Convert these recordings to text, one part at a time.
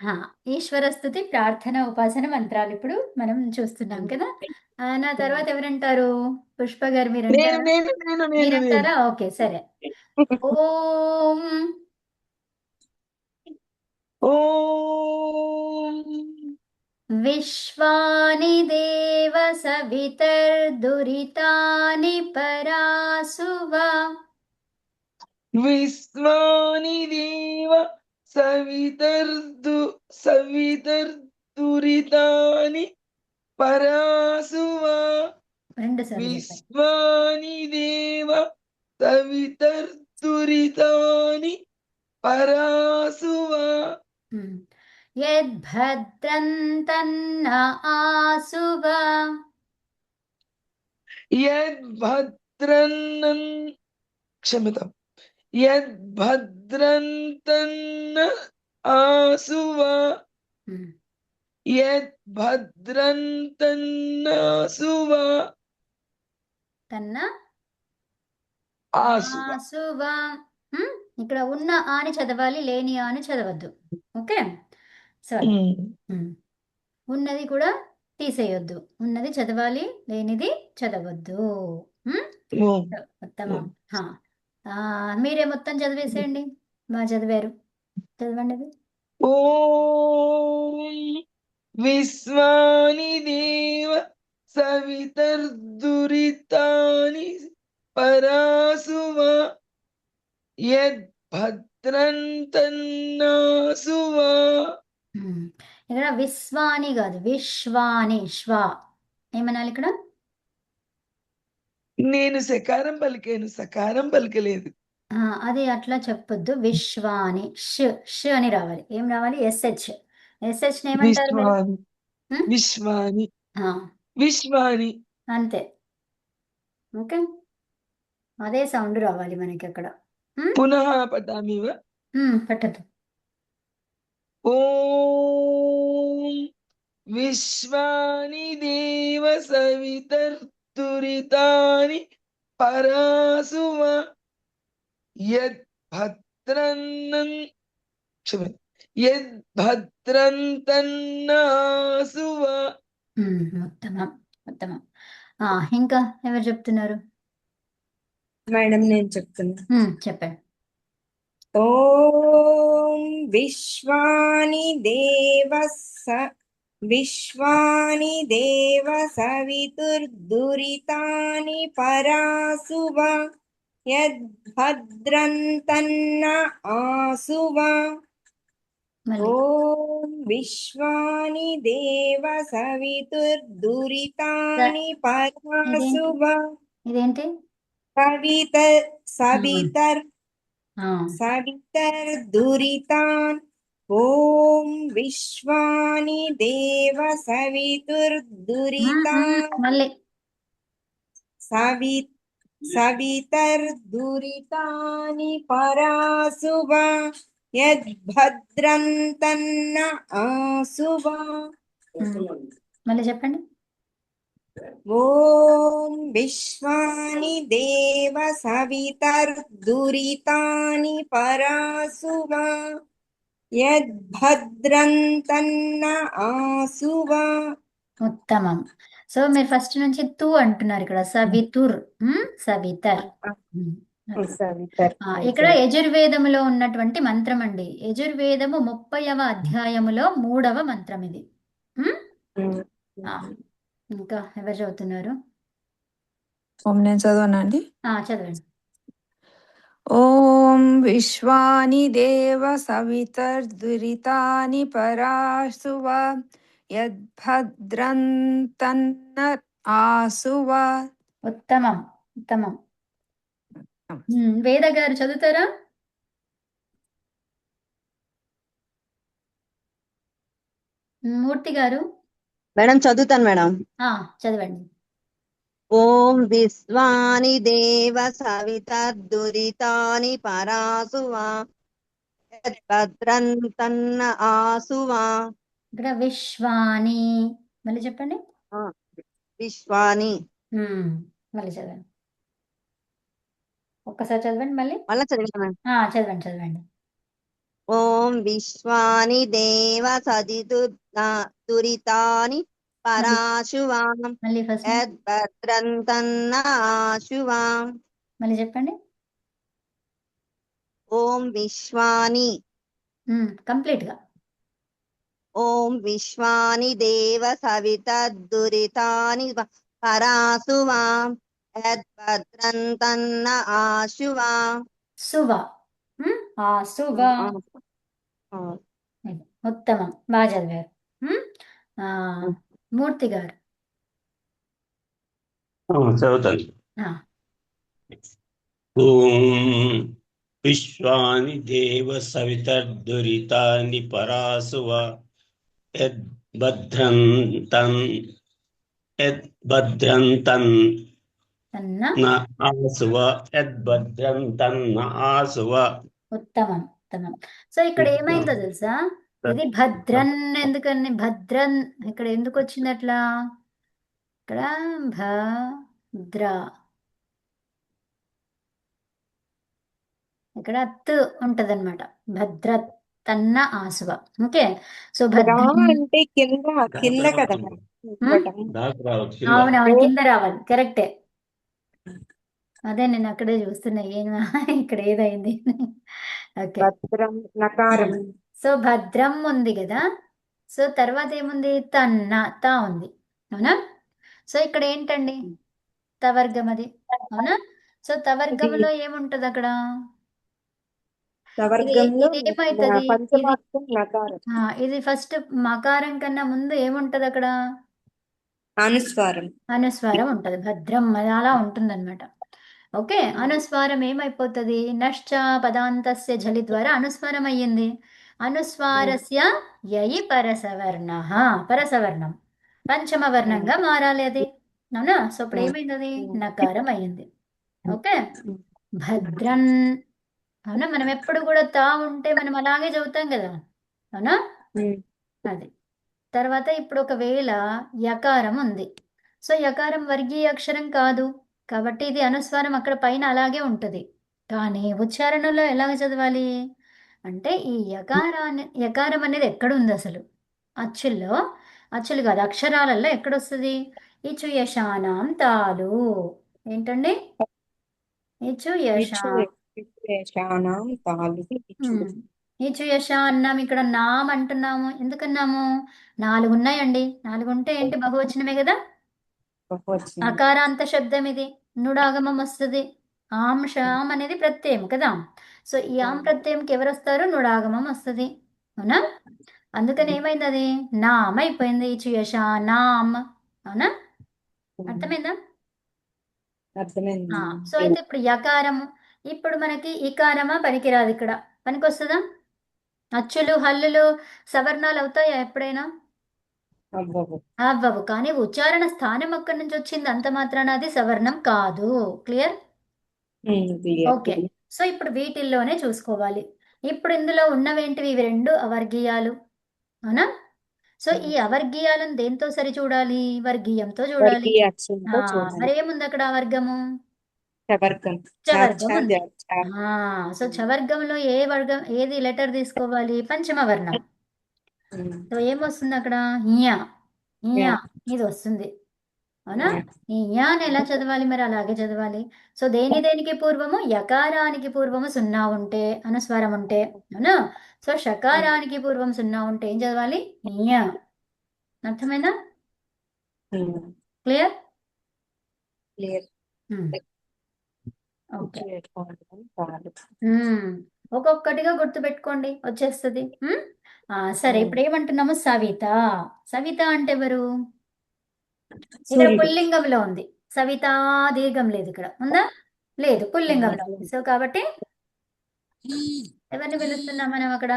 ఆ, ఈశ్వర స్తుతి ప్రార్థన ఉపాసన మంత్రాలు ఇప్పుడు మనం చూస్తున్నాం కదా. నా తర్వాత ఎవరంటారు? పుష్ప గారు నేను మీరంటారా? నేను నేను నేను నేను మీరంటారా? ఓకే, సరే. ఓం ఓం విశ్వాని దేవ సవితర్దురితాని పరాసువ. విశ్వాని దేవ సవితర్దురితాని పరాసువా. రెండుసార్లు చెప్పండి. విశ్వాని దేవ సవితర్దురితాని పరాసువా. యద్భద్రం తన్న ఆసువ. యద్భద్రన్నన్ క్షమ్యతాం. యద్భద్రంతన్న ఆసువా. యద్భద్రంతన్నాసువా. తన్న ఆసువా. ఆసువ. ఇక్కడ ఉన్న ఆని చదవాలి, లేని ఆని చదవద్దు. ఓకే, సరే. ఉన్నది కూడా తీసేయొద్దు. ఉన్నది చదవాలి, లేనిది చదవద్దు. ఉత్తమం. మీరే మొత్తం చదివేసేయండి. బాగా చదివారు, చదవండి అది. ఓం విశ్వాని దేవ సవితర్దురితాని పరాసువా. యద్భద్రంతన్నాసువా. ఇక్కడ విశ్వాని కాదు, విశ్వాని. శ్వా ఏమనాలి ఇక్కడ? నేను సకారం పలికాను, సకారం పలకలేదు. అది అట్లా చెప్పొద్దు. విశ్వాని ష్ అని రావాలి. ఏం రావాలి? ఎస్హెచ్. ఎస్హెచ్ ఏమంటారు మీరు? విశ్వాని విశ్వాని ఆ, విశ్వాని. అంతే. ఓకే, అదే సౌండ్ రావాలి మనకి అక్కడ. పునః పఠామి వా. పట్టదు. ఓం విశ్వాని దేవ సవితర్దురితాని పరాసువా. యద్భద్రన్నన్ క్షమ్య యద్భద్రంతన్నాసువా. ఉత్తమం, ఉత్తమం. ఇంకా ఎవరు చెప్తున్నారు? మేడం నేను చెప్తున్నా. చెప్పండి. ఓం విశ్వాని దేవ సవితుర్దురితాని పరాసువ. యద్భద్రంతన్న ఆసువ. ఓం విశ్వాని దేవ సవితుర్దురితాని పరాసువ. ఇదేంటి? సవితర్దురితాన్. ఓం విశ్వాని దేవ సవితుర్దురితాన్ మళ్ళీ సవితర్దురితాని పరాసువ. యద్భద్రంతన్న ఆసువ. మళ్ళీ చెప్పండి. ఓం విశ్వాని దేవ సవితర్దురితాని పరాసువ. యద్భద్రంతన్న ఆసువ. ఉత్తమం. సో మీరు ఫస్ట్ నుంచి తూ అంటున్నారు ఇక్కడ. సవితుర్, సవితర్. ఇక్కడ యజుర్వేదములో ఉన్నటువంటి మంత్రం అండి. యజుర్వేదము 30వ అధ్యాయములో 3వ మంత్రం ఇది. ఇంకా ఎవరు చదువుతున్నారు? నేను చదవనండి. చదవండి. ఓం విశ్వాని దేవ సవితర్దురితాని పరాసువ. యద్భద్రంతన్న ఆసువ. ఉత్తమం, ఉత్తమం. వేద గారు చదువుతారా? మూర్తి గారు? మేడం చదువుతాను మేడం. చదవండి. ఓం విశ్వాని దేవ సవితర్దురితాని పరాసువా. యద్భద్రంతన్న ఆసువా. ఇక్కడ విశ్వాని. మళ్ళీ చెప్పండి. విశ్వాని. మళ్ళీ చదవండి. ఒక్కసారి చదవండి మళ్ళీ. మళ్ళీ చదివాను. చదవండి, చదవండి. ఓం విశ్వాని దేవ సదితు దురితాని పరాశువాం మళ్ళీ ఫస్ట్ యద్భద్రంతన్న ఆశువాం. మళ్ళీ చెప్పండి. ఓం విశ్వాని కంప్లీట్ గా. ఓం విశ్వాని దేవ సవితద్దురితాని పరాశువాం యద్భద్రంతన్న ఆశువాం. సువ ఆ సువ. ఇది ఉత్తమం, బాగా చదివారు. ఆ, మూర్తి గారు. చదువుతాను. ఆ, ఓం విశ్వాని దేవ సవితర్దురితాని పరాసువ యద్భద్రంతన్ తన్న. ఆసువ యద్భద్రంతన్న ఆసువ. ఉత్తమం ఉత్తమం. సో ఇక్కడ ఏమైందో తెలుసా, ఇది భద్రన్ ఎందుకని భద్రన్ ఇక్కడ ఎందుకు వచ్చింది అట్లా? ఇక్కడ భద్ర, ఇక్కడ అత్ ఉంటది అనమాట. భద్ర తన్న ఆసువ. ఓకే. సో రా భద్రం. అంటే కింద కింద కదా దాకా రావచ్చు. అవునవును, కింద రావాలి. కరెక్టే. అదే నేను అక్కడే చూస్తున్నా ఏమా ఇక్కడ ఏదైంది. ఓకే. భద్రం నకారం. సో భద్రం ఉంది కదా. సో తర్వాత ఏముంది? తన్న, తా ఉంది. అవునా? సో ఇక్కడ ఏంటండి? తవర్గం అది. అవునా? సో తవర్గంలో ఏముంటది అక్కడ? సవర్గంలో ఇది ఏమైతుంది? పంచమాక్షం నకారం. ఇది ఫస్ట్ మకారం కన్నా ముందు ఏముంటది అక్కడ? అనుస్వారం. అనుస్వారం ఉంటది. భద్రం అది అలా ఉంటుందన్నమాట. ఓకే. అనుస్వారం ఏమైపోతుంది? నశ్చ పదాంతస్య ఝలి ద్వారా అనుస్వారం అయ్యింది. అనుస్వారస్య యయి పరసవర్ణః, పరసవర్ణం పంచమ వర్ణంగా మారాలి అది. అవునా? సో ఇప్పుడు ఏమైంది? అది నకారం అయ్యింది. ఓకే. భద్రన్. అవునా? మనం ఎప్పుడు కూడా తా ఉంటే మనం అలాగే చదువుతాం కదా. అవునా? అది. తర్వాత ఇప్పుడు ఒకవేళ యకారం ఉంది. సో యకారం వర్గీయ అక్షరం కాదు కాబట్టి ఇది అనుస్వారం అక్కడ పైన అలాగే ఉంటుంది. కానీ ఉచ్చారణలో ఎలాగ చదవాలి అంటే ఈ యకారం అనేది ఎక్కడుంది అసలు? అచ్చుల్లో, అచ్చులు కాదు అక్షరాలలో ఎక్కడొస్తుంది? ఇచు యశానాం తాలు. ఏంటండి? ఇచు యశా. యశానాం తాలు. ఇచు యశ అన్నాం. ఇక్కడ నాం అంటున్నాము. ఎందుకన్నాము? 4 ఉన్నాయండి. 4 ఉంటే ఏంటి? బహువచనమే కదా. అకారాంత శబ్దం ఇది. నుడాగమం వస్తుంది. ఆం షాం అనేది ప్రత్యయం కదా. సో ఈ ఆం ప్రత్యయంకి ఎవరు వస్తారు? నుడాగమం వస్తుంది. అవునా? అందుకని ఏమైంది? అది నామ్ అయిపోయింది. ఇచు యశ నామ్. అవునా? అర్థమైందా? అర్థమైంది. సో అయితే ఇప్పుడు యకారము. ఇప్పుడు మనకి ఇకారమా పనికిరాదు. ఇక్కడ పనికొస్తుందా? అచ్చులు హల్లులు సవర్ణాలు అవుతాయా ఎప్పుడైనా? అవ్వవు. కానీ ఉచ్చారణ స్థానం అక్కడి నుంచి వచ్చింది అంత మాత్రాన అది సవర్ణం కాదు. క్లియర్? ఓకే. సో ఇప్పుడు వీటిల్లోనే చూసుకోవాలి. ఇప్పుడు ఇందులో ఉన్నవేంటివి? ఇవి 2 అవర్గీయాలు. అవునా? సో ఈ అవర్గీయాలను దేంతో సరి చూడాలి? వర్గీయంతో చూడాలి. మరి ఏముంది అక్కడ? వర్గము చవర్గం ఉంది. సో చవర్గంలో ఏ వర్గం, ఏది లెటర్ తీసుకోవాలి? పంచమ వర్ణం. సో ఏమొస్తుంది అక్కడ? ఇయా ఇది వస్తుంది. అవునా? ఈ యాని ఎలా చదవాలి? మరి అలాగే చదవాలి. సో దేనికి పూర్వము? యకారానికి పూర్వము 0 ఉంటే, అనుస్వారం ఉంటే. అవునా? సో షకారానికి పూర్వం 0 ఉంటే ఏం చదవాలి? ఇయా. అర్థమైందా? క్లియర్? ఓకే. ఒక్కొక్కటిగా గుర్తుపెట్టుకోండి, వచ్చేస్తుంది. సరే ఇప్పుడు ఏమంటున్నాము? సవిత. సవిత అంటే ఎవరు? ఇక్కడ పుల్లింగంలో ఉంది. సవిత దీర్ఘం లేదు. ఇక్కడ ఉందా? లేదు, పుల్లింగంలో ఉంది. సో కాబట్టి ఎవరిని పిలుస్తున్నాం మనం అక్కడ?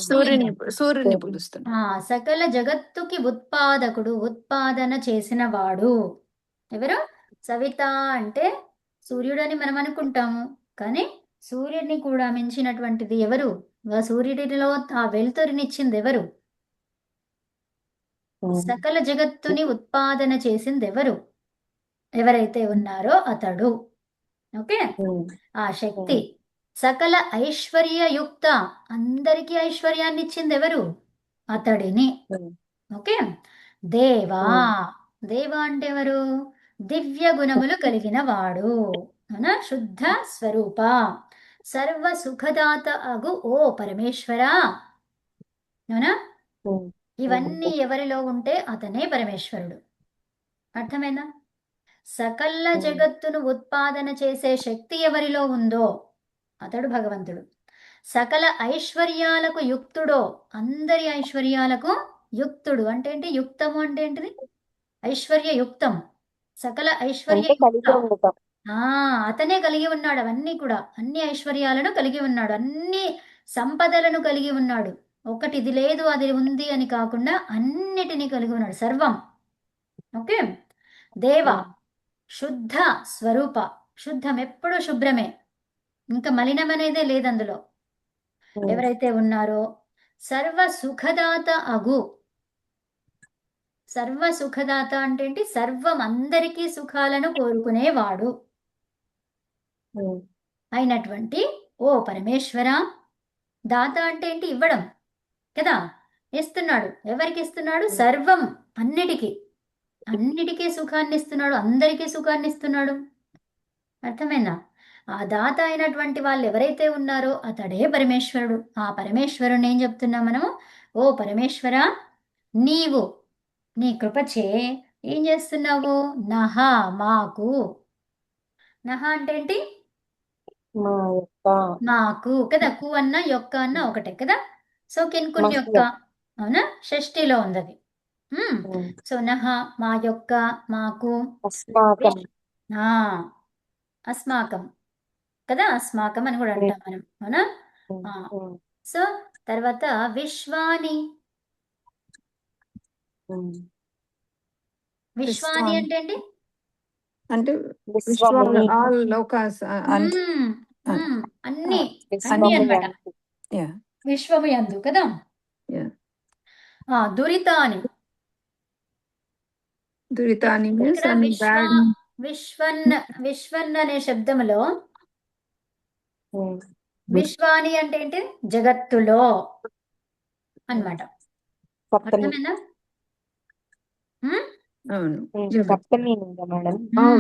సూర్యుని పిలుస్తున్నాం. సకల జగత్తుకి ఉత్పాదకుడు, ఉత్పాదన చేసిన వాడు ఎవరు? సవిత అంటే సూర్యుడని మనం అనుకుంటాము. కానీ సూర్యుడిని కూడా మించినటువంటిది ఎవరు? సూర్యుడిలో ఆ వెలుతురినిచ్చింది ఎవరు? సకల జగత్తుని ఉత్పాదన చేసింది ఎవరు? ఎవరైతే ఉన్నారో అతడు. ఓకే, ఆ శక్తి సకల ఐశ్వర్యయుక్త, అందరికీ ఐశ్వర్యాన్ని ఇచ్చింది ఎవరు? అతడిని. ఓకే, దేవా, దేవా అంటే ఎవరు? దివ్య గుణములు కలిగిన వాడు, అవునా? శుద్ధ స్వరూప, సర్వ సుఖదాత అగు ఓ పరమేశ్వరా, అవునా? ఇవన్నీ ఎవరిలో ఉంటే అతనే పరమేశ్వరుడు. అర్థమైందా? సకల జగత్తును ఉత్పాదన చేసే శక్తి ఎవరిలో ఉందో అతడు భగవంతుడు. సకల ఐశ్వర్యాలకు యుక్తుడో, అందరి ఐశ్వర్యాలకు యుక్తుడు అంటే ఏంటి? యుక్తము అంటే ఏంటిది? ఐశ్వర్యయుక్తం, సకల ఐశ్వర్యయుక్త. అతనే కలిగి ఉన్నాడు అవన్నీ కూడా, అన్ని ఐశ్వర్యాలను కలిగి ఉన్నాడు, అన్ని సంపదలను కలిగి ఉన్నాడు. ఒకటి ఇది లేదు అది ఉంది అని కాకుండా అన్నిటినీ కలిగి ఉన్నాడు, సర్వం. ఓకే, దేవ శుద్ధ స్వరూప, శుద్ధం ఎప్పుడూ శుభ్రమే, ఇంకా మలినం అనేదే లేదు అందులో. ఎవరైతే ఉన్నారో సర్వ సుఖదాత అగు, సర్వ సుఖదాత అంటే ఏంటి? సర్వం, అందరికీ సుఖాలను కోరుకునేవాడు అయినటువంటి ఓ పరమేశ్వర. దాత అంటే ఏంటి? ఇవ్వడం కదా, ఇస్తున్నాడు. ఎవరికి ఇస్తున్నాడు? సర్వం, అన్నిటికీ, అన్నిటికీ సుఖాన్ని ఇస్తున్నాడు, అందరికీ సుఖాన్ని ఇస్తున్నాడు. అర్థమైందా? ఆ దాత అయినటువంటి వాళ్ళు ఎవరైతే ఉన్నారో అతడే పరమేశ్వరుడు. ఆ పరమేశ్వరుని ఏం చెప్తున్నాం మనము? ఓ పరమేశ్వర, నీవు నీ కృపచే ఏం చేస్తున్నావు? నహ, మాకు. నహ అంటే ఏంటి? మాకు కదా, కు అన్న యొక్క అన్న ఒకటే కదా. సో కిన్కున్ యొక్క, అవునా? షష్ఠిలో ఉంది అది. సో నహ, మా యొక్క, మాకు, అస్మాకం కదా, అస్మాకం అని కూడా అంటాం మనం, అవునా? సో తర్వాత విశ్వాని, విశ్వాని అంటే ఏంటి? అంటే విశ్వం, ఆల్ లోకాస్, అన్ని అన్ని అన్నమాట, విశ్వము యందు కదా. దురితాని, దురితాని ఇక్కడ విశ్వన్ అనే శబ్దములో విశ్వాని అంటే ఏంటి? జగత్తులో అన్నమాట. అర్థమైందా?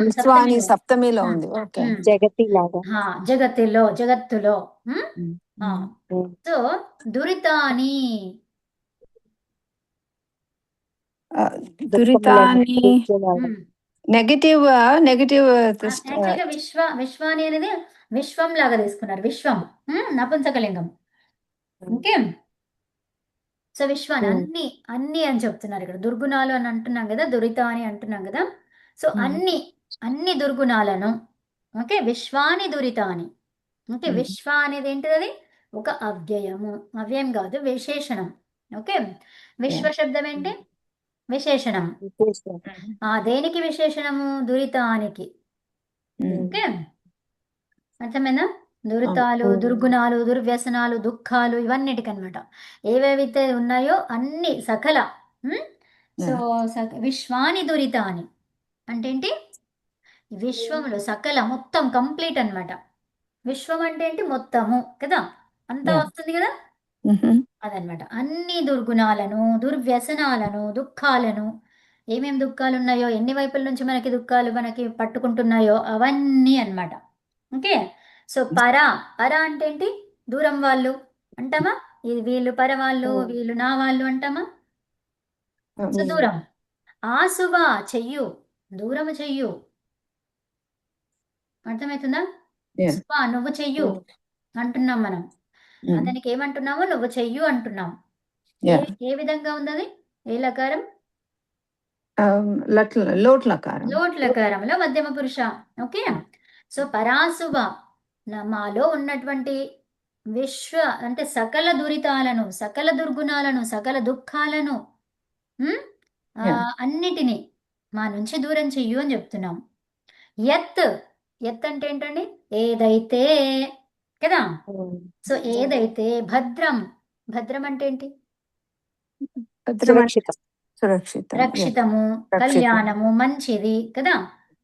విశ్వాని సప్తమిలో ఉంది. ఓకే, జగత్తులో. సో దురితాని, దురితాని నెగటివ్ విశ్వాని అనేది విశ్వం లాగా తీసుకున్నారు, విశ్వం నపుంసకలింగం. ఓకే, సో విశ్వాన్ని అన్ని అన్ని అని చెప్తున్నారు ఇక్కడ. దుర్గుణాలు అని అంటున్నాం కదా, దురిత అని అంటున్నాం కదా. సో అన్ని దుర్గుణాలను, ఓకే, విశ్వాని దురితాని. ఓకే, విశ్వ అనేది ఏంటిది? అది ఒక అవ్యయము, అవ్యయం కాదు, విశేషణం. ఓకే, విశ్వ శబ్దం ఏంటి? విశేషణం. దేనికి విశేషణము? దురితానికి. ఓకే, అర్థమైందా? దురితాలు, దుర్గుణాలు, దుర్వ్యసనాలు, దుఃఖాలు, ఇవన్నిటికనమాట. ఏవేవైతే ఉన్నాయో అన్ని సకల. సో విశ్వాని దురితాని అంటే ఏంటి? విశ్వములు సకల, మొత్తం, కంప్లీట్ అన్నమాట. విశ్వం అంటే ఏంటి? మొత్తము కదా, అంతా వస్తుంది కదా, అదనమాట. అన్ని దుర్గుణాలను, దుర్వ్యసనాలను, దుఃఖాలను, ఏమేం దుఃఖాలు ఉన్నాయో, ఎన్ని వైపుల నుంచి మనకి దుఃఖాలు మనకి పట్టుకుంటున్నాయో అవన్నీ అన్నమాట. ఓకే, సో పర అంటే ఏంటి? దూరం వాళ్ళు అంటామా? ఇది వీళ్ళు పర వాళ్ళు, వీళ్ళు నా వాళ్ళు అంటామా? సో దూరం. ఆసువ, చెయ్యు, దూరము చెయ్యు. అర్థమవుతుందా? సువా, నువ్వు చెయ్యు అంటున్నాం మనం. అతనికి ఏమంటున్నాము? నువ్వు చెయ్యు అంటున్నాం. ఏ విధంగా ఉంది అది? ఏ లకారం? లోట్ లకారం. లోట్ లకారంలో మధ్యమ పురుష. ఓకే, సో పరాసువ, మాలో ఉన్నటువంటి విశ్వ అంటే సకల దురితాలను, సకల దుర్గుణాలను, సకల దుఃఖాలను, అన్నిటినీ మా నుంచి దూరం చెయ్యు అని చెప్తున్నాం. యత్ అంటే ఏంటండి? ఏదైతే కదా. సో ఏదైతే భద్రం, భద్రం అంటే ఏంటి? సురక్షితం, రక్షితము, కళ్యాణము, మంచిది కదా.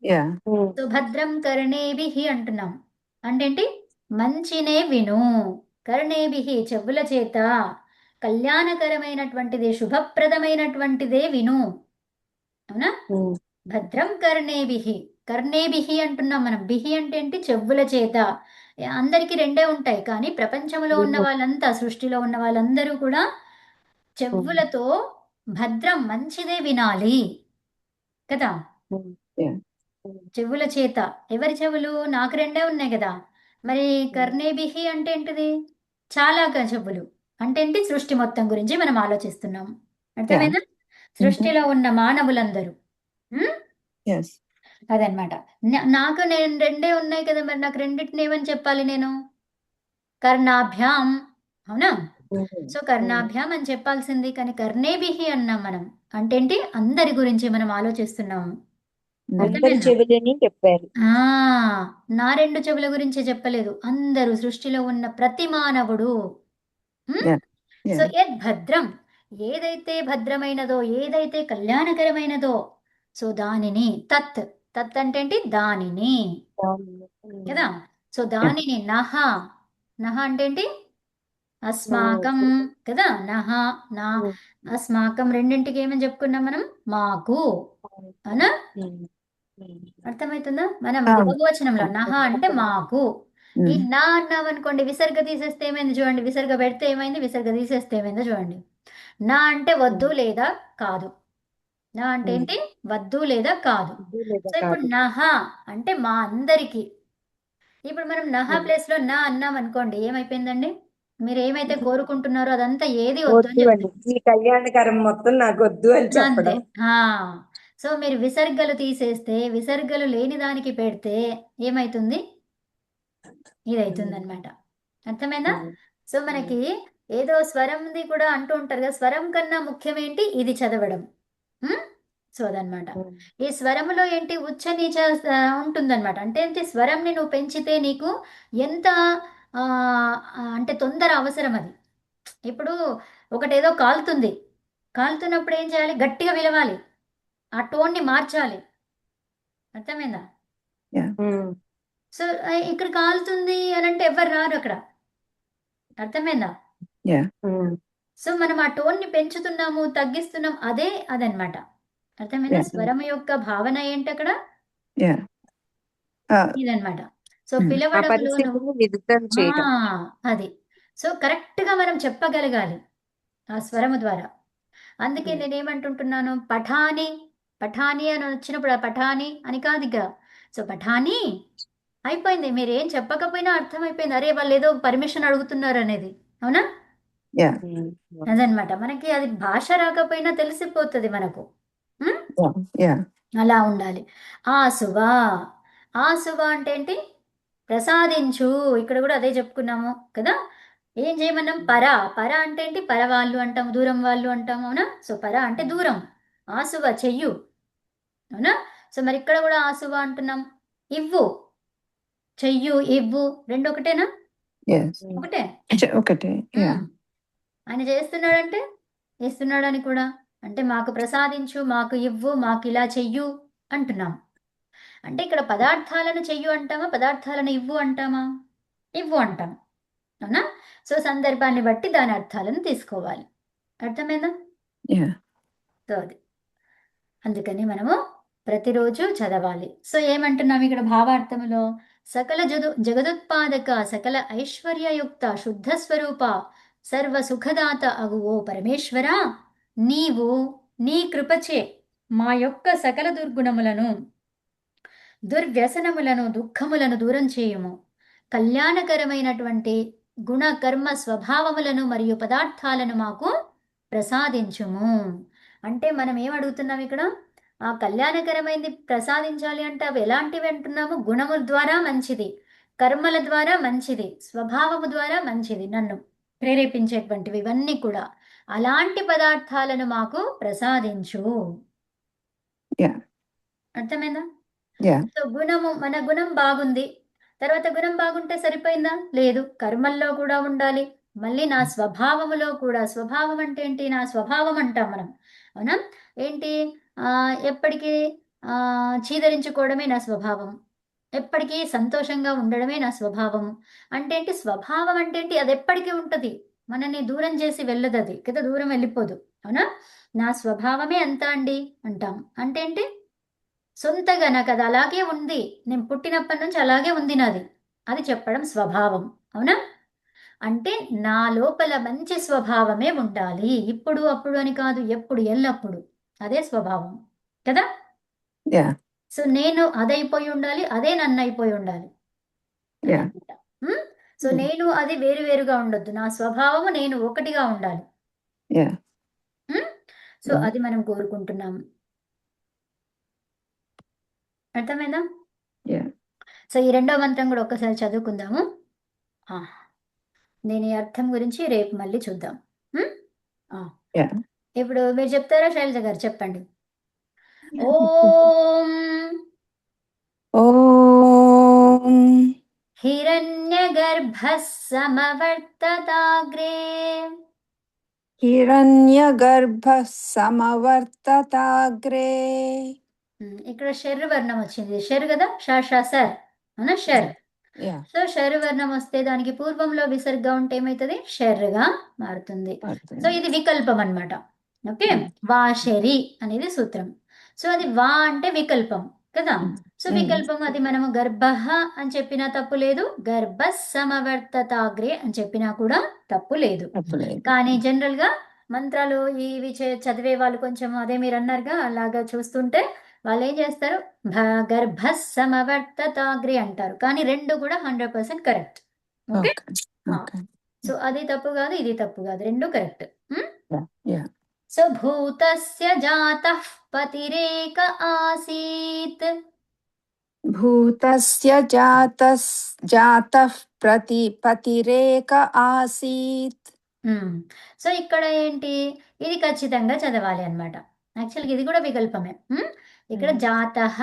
యా సో భద్రం కర్ణేభిః అంటున్నాం. అంటే ఏంటి? మంచినే విను. కర్ణేభిః చెవుల చేత కళ్యాణకరమైనటువంటిది శుభప్రదమైనటువంటిదే విను. అవునా? భద్రం కర్ణేభిః. కర్ణేభిః అంటున్నాం మనం. బిహి అంటే ఏంటి? చెవుల చేత. అందరికీ రెండే ఉంటాయి, కానీ ప్రపంచంలో ఉన్న వాళ్ళంతా, సృష్టిలో ఉన్న వాళ్ళందరూ కూడా చెవులతో భద్రం మంచిదే వినాలి కదా. యా చెవుల చేత. ఎవరి చెవులు? నాకు రెండే ఉన్నాయి కదా. మరి కర్ణేభిహి అంటే ఏంటిది? చాలా చెవులు అంటే ఏంటి? సృష్టి మొత్తం గురించి మనం ఆలోచిస్తున్నాం. అర్థమైందా? సృష్టిలో ఉన్న మానవులందరూ. ఉమ్? ఎస్ అదనమాట. నాకు నేను రెండే ఉన్నాయి కదా, మరి నాకు రెండింటిని ఏమని చెప్పాలి నేను? కర్ణాభ్యాం. అవునా? సో కర్ణాభ్యాం అని చెప్పాల్సింది, కానీ కర్ణేభిహి అన్నాం మనం. అంటే ఏంటి? అందరి గురించి మనం ఆలోచిస్తున్నాము. అందరి అర్థమైందా? చెవులని చెప్పారు. ఆ నా రెండు చెవుల గురించి చెప్పలేదు, అందరూ సృష్టిలో ఉన్న ప్రతి మానవుడు. ఉమ్? యా సో యా భద్రం, ఏదైతే భద్రమైనదో, ఏదైతే కళ్యాణకరమైనదో, సో దానిని తత్. తత్ అంటే ఏంటి? దానిని కదా. సో దానిని నహ. నహ అంటే ఏంటి? అస్మాకం కదా. నహ నా అస్మాకం రెండింటికి ఏమని చెప్పుకున్నాం మనం? మాకు. అవునా? అర్థమవుతుందా? మనం బహువచనంలో నహ అంటే మాకు. ఈ నా అన్నాం అనుకోండి, విసర్గ తీసేస్తే ఏమైంది చూడండి. విసర్గ పెడితే ఏమైంది, విసర్గ తీసేస్తే ఏమైందో చూడండి. నా అంటే వద్దు లేదా కాదు. నా అంటే ఏంటి? వద్దు లేదా కాదు. సో ఇప్పుడు నహ అంటే మా అందరికి. ఇప్పుడు మనం నహ ప్లేస్ లో నా అన్నాం అనుకోండి, ఏమైపోయిందండి? మీరు ఏమైతే కోరుకుంటున్నారో అదంతా ఏది వద్దు అని వద్దు అండి, చెప్తుంది. ఈ కళ్యాణకరం మొత్తం నాకు వద్దు అని అంతే. చెప్పడం. సో మీరు విసర్గలు తీసేస్తే, విసర్గలు లేని దానికి పెడితే ఏమైతుంది? ఇది అవుతుంది అనమాట. అర్థమైందా? సో మనకి ఏదో స్వరంది కూడా అంటూ ఉంటారు కదా, స్వరం కన్నా ముఖ్యమేంటి? ఇది చదవడం. సో అదనమాట. ఈ స్వరములో ఏంటి? ఉచ్చ నీచ ఉంటుందన్నమాట. అంటే ఏంటి? స్వరంని నువ్వు పెంచితే నీకు ఎంత అంటే తొందర అవసరం అది. ఇప్పుడు ఒకటేదో కాలుతుంది, కాలుతున్నప్పుడు ఏం చేయాలి? గట్టిగా విలవాలి, ఆ టోన్ని మార్చాలి. అర్థమైందా? సో ఇక్కడ కాలుతుంది అని అంటే ఎవరు రారు అక్కడ. అర్థమైందా? యా సో మనం ఆ టోన్ని పెంచుతున్నాము, తగ్గిస్తున్నాం, అదనమాట. అర్థమైందా? Yeah. స్వరం యొక్క భావన ఏంటి అక్కడ? యా ఇదనమాట. So Hmm. ఆ పిలవడంలోను పరిస్థితిని విదితం చేయడం. అది. సో కరెక్ట్ గా మనం చెప్పగలగాలి ఆ స్వరము ద్వారా. అందుకే నేనేమంటుంటున్నాను? పఠాని. పఠాని అని వచ్చినప్పుడు ఆ పఠాని అని కాదు ఇక. సో పఠాని అయిపోయింది, మీరు ఏం చెప్పకపోయినా అర్థమైపోయింది. అరే వాళ్ళు ఏదో పర్మిషన్ అడుగుతున్నారు అనేది. అవునా? యా అదనమాట. మనకి అది భాష రాకపోయినా తెలిసిపోతుంది మనకు. ఉం? యా అలా ఉండాలి. ఆసువా. ఆసువా అంటే ఏంటి? ప్రసాదించు. ఇక్కడ కూడా అదే చెప్పుకున్నాము కదా. ఏం చేయమన్నాం? పర. పర అంటే ఏంటి? పరవాళ్ళు అంటాము, దూరం వాళ్ళు అంటాము. అవునా? సో పర అంటే దూరం. ఆసువ చెయ్యు. అవునా? సో మరి ఇక్కడ కూడా ఆసువ అంటున్నాం. ఇవ్వు. చెయ్యు, ఇవ్వు రెండు ఒకటేనా? ఎస్ ఒకటే. ఒకటే యా ఆయన చేస్తున్నాడంటే ఇస్తున్నాడని కూడా. అంటే మాకు ప్రసాదించు, మాకు ఇవ్వు, మాకు ఇలా చెయ్యు అంటున్నాం. అంటే ఇక్కడ పదార్థాలను చెయ్యు అంటామా, పదార్థాలను ఇవ్వు అంటామా? ఇవ్వు అంటాం. అవునా? సో సందర్భాన్ని బట్టి దాని అర్థాలను తీసుకోవాలి. అర్థమైందా? యా సో అది అందుకని మనము ప్రతిరోజు చదవాలి. సో ఏమంటున్నాం ఇక్కడ భావార్థములో? సకల జగదుత్పాదక, సకల ఐశ్వర్యయుక్త, శుద్ధ స్వరూప, సర్వ సుఖదాత అగు ఓ పరమేశ్వర, నీవు నీ కృపచే మా యొక్క సకల దుర్గుణములను, దుర్వ్యసనములను, దుఃఖములను దూరం చేయుము. కళ్యాణకరమైనటువంటి గుణ కర్మ స్వభావములను మరియు పదార్థాలను మాకు ప్రసాదించుము. అంటే మనం ఏం అడుగుతున్నాం ఇక్కడ? ఆ కళ్యాణకరమైనది ప్రసాదించాలి అంటే అవి ఎలాంటివి అంటున్నాము? గుణముల ద్వారా మంచిది, కర్మల ద్వారా మంచిది, స్వభావము ద్వారా మంచిది, నన్ను ప్రేరేపించేటువంటివి ఇవన్నీ కూడా. అలాంటి పదార్థాలను మాకు ప్రసాదించు. యా అర్థమైందా? యా సో గుణము, మన గుణం బాగుంది, తర్వాత గుణం బాగుంటే సరిపోయిందా? లేదు, కర్మల్లో కూడా ఉండాలి. మళ్ళీ నా స్వభావములో కూడా. స్వభావం అంటే ఏంటి? నా స్వభావం అంటాం మనం. అవునా? ఏంటి? ఎప్పటికీ చీదరించుకోవడమే నా స్వభావం, ఎప్పటికీ సంతోషంగా ఉండడమే నా స్వభావం. అంటే ఏంటి స్వభావం అంటే ఏంటి? అది ఎప్పటికీ ఉంటుంది, మనల్ని దూరం చేసి వెళ్ళదు అది కదా, దూరం వెళ్ళిపోదు. అవునా? నా స్వభావమే అంతా అండి అంటాం. అంటే ఏంటి? సొంతగా నాకు అది అలాగే ఉంది, నేను పుట్టినప్పటి నుంచి అలాగే ఉంది నాది, అది చెప్పడం స్వభావం. అవునా? అంటే నా లోపల మంచి స్వభావమే ఉండాలి, ఇప్పుడు అప్పుడు అని కాదు, ఎప్పుడు ఎల్లప్పుడు అదే స్వభావం కదా. Yeah. సో నేను అదైపోయి ఉండాలి, అదే నన్ను అయిపోయి ఉండాలి. Yeah. సో నేను అది వేరు వేరుగా ఉండొద్దు, నా స్వభావము నేను ఒకటిగా ఉండాలి. Yeah. సో అది మనం కోరుకుంటున్నాము. అర్థమైందా? Yeah. సో ఈ రెండో మంత్రం కూడా ఒక్కసారి చదువుకుందాము. దీని అర్థం గురించి రేపు మళ్ళీ చూద్దాం. Yeah. ఇప్పుడు మీరు చెప్తారా శైలజ గారు? చెప్పండి. ఓం Om హిరణ్యగర్భః సమవర్తతాగ్రే. Hiranyagarbhah samavartatagre. ఇక్కడ షర్ వర్ణం వచ్చింది. షర్ కదా, షర్ అవునా? షర్. Yeah. సో షర్ వర్ణం వస్తే దానికి పూర్వంలో విసర్గ ఉంటే ఏమవుతుంది? షర్గా మారుతుంది. సో ఇది వికల్పం అన్నమాట. ఓకే, వాషరి అనేది సూత్రం. సో అది వా అంటే వికల్పం కదా. సో వికల్పం అది మనము గర్భ అని చెప్పినా తప్పు లేదు, గర్భ సమవర్తతాగ్రే అని చెప్పినా కూడా తప్పు లేదు. కానీ జనరల్ గా మంత్రాలు ఇవి చదివే వాళ్ళు కొంచెం అదే మీరు అన్నారుగా, అలాగా చూస్తుంటే వాళ్ళు ఏం చేస్తారు? గర్భ సమవర్తతాగ్రే అంటారు. కానీ రెండు కూడా 100% కరెక్ట్. ఓకే, సో అది తప్పు కాదు, ఇది తప్పు కాదు, రెండు కరెక్ట్. సో భూతస్య జాతః పతిరేక ఆసీత్. భూతస్య జాతః పతిరేక ఆసీత్. సో ఇక్కడ ఏంటి? ఇది ఖచ్చితంగా చదవాలి అన్నమాట. యాక్చువల్గా ఇది కూడా వికల్పమే. ఇక్కడ జాతః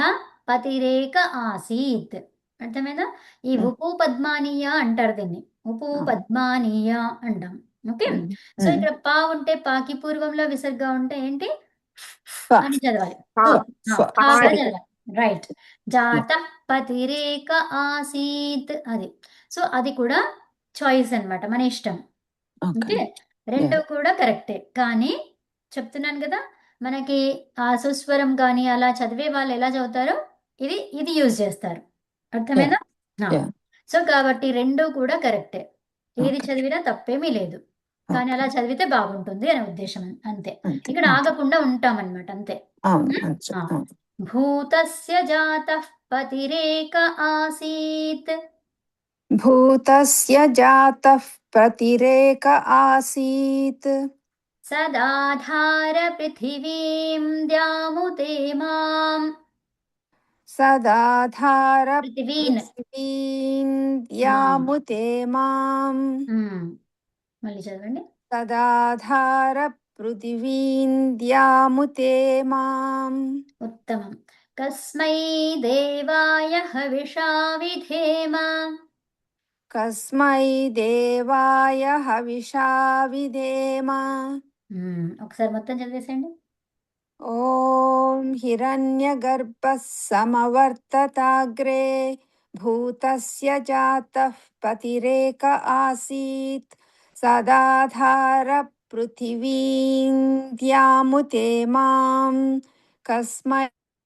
పతిరేక ఆసీత్, అర్థమైందా? ఈ ఉపూ పద్మానీయ అంటారు దీన్ని, ఉపూ పద్మానీయ అంటాం. ఓకే, సో ఇక్కడ పా ఉంటే పాకి పూర్వంలో విసర్గ ఉంటే ఏంటి అని చదవాలి. రైట్, జాత పతిరేక ఆసీత్ అది. సో అది కూడా చాయిస్ అన్నమాట, మన ఇష్టం. ఓకే, రెండు కూడా కరెక్టే. కానీ చెప్తున్నాను కదా, మనకి ఆ సుస్వరం కానీ అలా చదివే వాళ్ళు ఎలా చదువుతారో ఇది యూజ్ చేస్తారు. అర్థమైనా? సో కాబట్టి రెండు కూడా కరెక్టే, ఏది చదివినా తప్పేమీ లేదు. కానీ అలా చదివితే బాగుంటుంది అనే ఉద్దేశం అంతే. ఇక్కడ ఆగకుండా ఉంటామన్నమాట అంతే. భూతస్య జాతః పతిరేక ఆసీత్. భూతస్య జాతః పతిరేక ఆసీత్. సదాధార పృథివీం ద్యాముతే మాం. సదాధార పృథివీన్ యాముతే మాం. మళ్ళీ చదవండి. సదాధార పృథివీంద్యాముతే మాం. ఉత్తమం. కస్మై దేవాయ హవిషా విధేమ. కస్మై దేవాయ హవిషా విధేమ. ఒకసారి మొత్తం చదివేసేయండి. ఓం హిరణ్యగర్భః సమవర్తతాగ్రే భూతస్య జాతః పతిరేక ఆసీత్. సదాధార పృథివీంద్యాముతే మాం. కస్మై